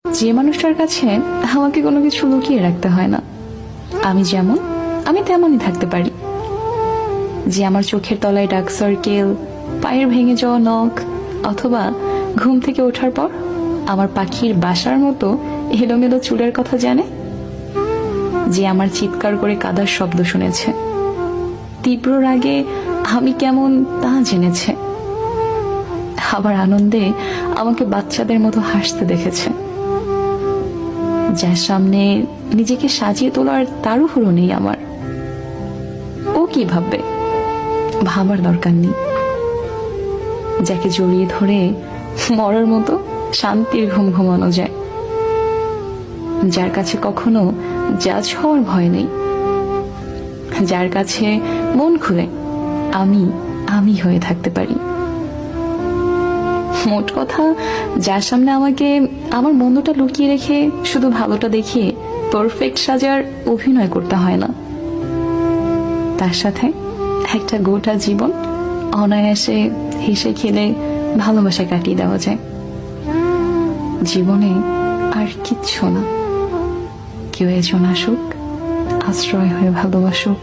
যে মানুষটার কাছে আমাকে কোনো কিছু লুকিয়ে রাখতে হয় না, আমি যেমন আমি তেমনই থাকতে পারি। যে আমার চোখের তলায় ডার্ক সার্কেল, পায়ের ভেঙে যাওয়া নখ, অথবা ঘুম থেকে ওঠার পর আমার পাখির বাসার মতো এলোমেলো চুলের কথা জানে। যে আমার চিৎকার করে কাদার শব্দ শুনেছে, তীব্র রাগে আমি কেমন তা জেনেছে, আবার আনন্দে আমাকে বাচ্চাদের মতো হাসতে দেখেছে। যার সামনে নিজেকে সাজিয়ে তোলার তাড়াহুড়ো নেই আমার। ও কি ভাববে, ভাবার দরকার নেই। যাকে জড়িয়ে ধরে মরার মতো শান্তির ঘুম ঘুমানো যায়, যার কাছে কখনো জাজ হওয়ার ভয় নেই, যার কাছে মন খুলে আমি আমি হয়ে থাকতে পারি। মোট কথা, যার সামনে আমাকে আমার মন্দটা লুকিয়ে রেখে শুধু ভালোটা দেখিয়ে পারফেক্ট সাজার অভিনয় করতে হয় না, তার সাথে একটা গোটা জীবন অনায়াসে হেসে খেলে ভালোবাসা কাটিয়ে দেওয়া যায়। জীবনে আর কিচ্ছু না, কেউ একজন আসুক, আশ্রয় হয়ে ভালোবাসুক।